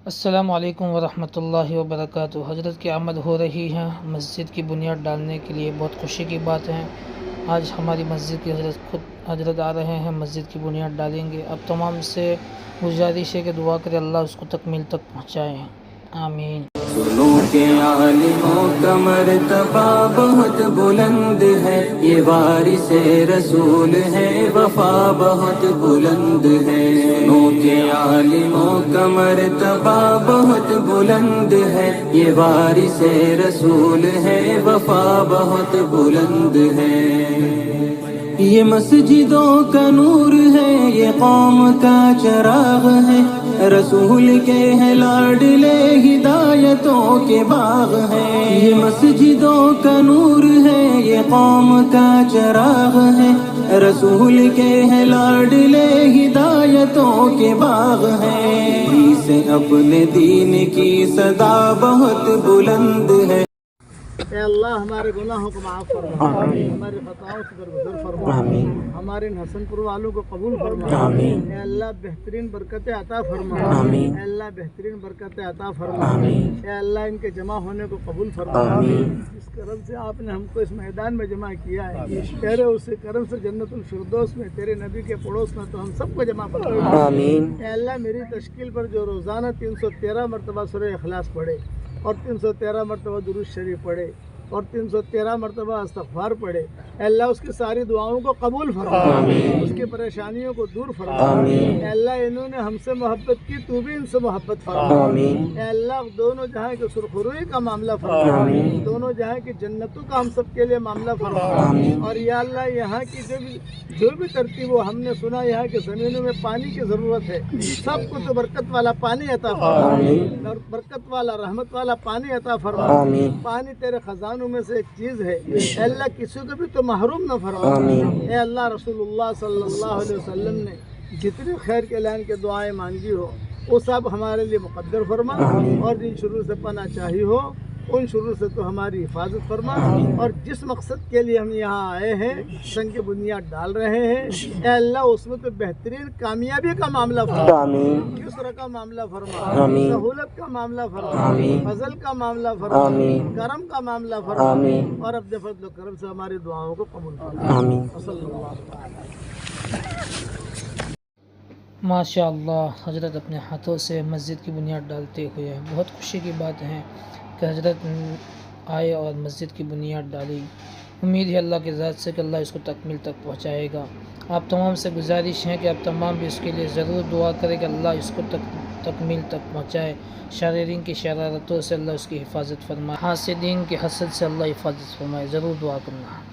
السلام علیکم ورحمۃ اللہ وبرکاتہ۔ حضرت کی آمد ہو رہی ہے، مسجد کی بنیاد ڈالنے کے لیے بہت خوشی کی بات ہے۔ آج ہماری مسجد کی حضرت آ رہے ہیں، مسجد کی بنیاد ڈالیں گے۔ اب تمام سے گزارش ہے کہ دعا کرے اللہ اس کو تکمیل تک پہنچائے، آمین۔ سنو کہ عالموں کا مرتبہ بہت بلند ہے، یہ وارث رسول ہے، وفا بہت بلند ہے۔ سنو کہ عالموں کا مرتبہ بہت بلند ہے، یہ وارث رسول ہے، وفا بہت بلند ہے۔ یہ مسجدوں کا نور ہے، یہ قوم کا چراغ ہے، رسول کے ہیں لاڈلے ہدایتوں کے باغ ہیں۔ یہ مسجدوں کا نور ہے، یہ قوم کا چراغ ہے، رسول کے ہیں لاڈلے ہدایتوں کے باغ ہیں۔ اسے اپنے دین کی صدا بہت بلند ہے۔ اے اللہ ہمارے گناہوں کو معاف فرما، ہماری خطاؤں سے درگزر فرما، ہمارے ان حسن پور والوں کو قبول فرما۔ اے اللہ بہترین برکتیں عطا فرما، اے اللہ بہترین برکتیں عطا فرما، اے اللہ ان کے جمع ہونے کو قبول فرما۔ جس کرم سے آپ نے ہم کو اس میدان میں جمع کیا ہے، تیرے اس کرم سے جنت الفردوس میں تیرے نبی کے پڑوس میں تو ہم سب کو جمع فرما۔ اے اللہ میری تشکیل پر جو روزانہ 313 مرتبہ سورہ اخلاص پڑھے اور 313 مرتبہ درود شریف پڑھے اور 313 مرتبہ استغفار پڑھے، اے اللہ اس کی ساری دعاؤں کو قبول فرما، اس کی پریشانیوں کو دور فرما۔ اے اللہ انہوں نے ہم سے محبت کی، تو بھی ان سے محبت فرما۔ اے اللہ دونوں جہاں کے سرخروئی کا معاملہ فرما، دونوں جہاں کی جنتوں کا ہم سب کے لیے معاملہ فرما۔ اور یا اللہ یہاں کی جو بھی ترتیب وہ ہم نے سنا، یہاں کے زمینوں میں پانی کی ضرورت ہے، سب کو تو برکت والا پانی عطا فرما، برکت والا رحمت والا پانی عطا فرما۔ پانی تیرے خزانوں میں سے ایک چیز ہے، اے اللہ کسی کو بھی تو محروم نہ فرما۔ اے اللہ رسول اللہ صلی اللہ علیہ وسلم نے جتنی خیر کے اعلان کے دعائیں مانگی ہو وہ سب ہمارے لیے مقدر فرما، اور جن شروع سے پناہ چاہی ہو ان شروع سے تو ہماری حفاظت فرما، اور جس مقصد کے لیے ہم یہاں آئے ہیں سنگ بنیاد ڈال رہے ہیں، اے اللہ اس میں تو بہترین کامیابی کا معاملہ فرما، یسر کا معاملہ فرما، سہولت کا معاملہ فرما، فضل کا معاملہ فرما، کرم کا معاملہ فرما، اور اپنے فضل و کرم سے ہماری دعاؤں کو قبول فرما۔ صلی اللہ علیہ۔ ماشاء اللہ، حضرت اپنے ہاتھوں سے مسجد کی بنیاد ڈالتے ہوئے بہت خوشی کی بات ہے کہ حضرت آئے اور مسجد کی بنیاد ڈالی۔ امید ہے اللہ کی ذات سے کہ اللہ اس کو تکمیل تک پہنچائے گا۔ آپ تمام سے گزارش ہے کہ آپ تمام بھی اس کے لیے ضرور دعا کریں کہ اللہ اس کو تکمیل تک پہنچائے۔ شاررین کی شرارتوں سے اللہ اس کی حفاظت فرمائے، حاسدین کی حسد سے اللہ حفاظت فرمائے، ضرور دعا کرنا۔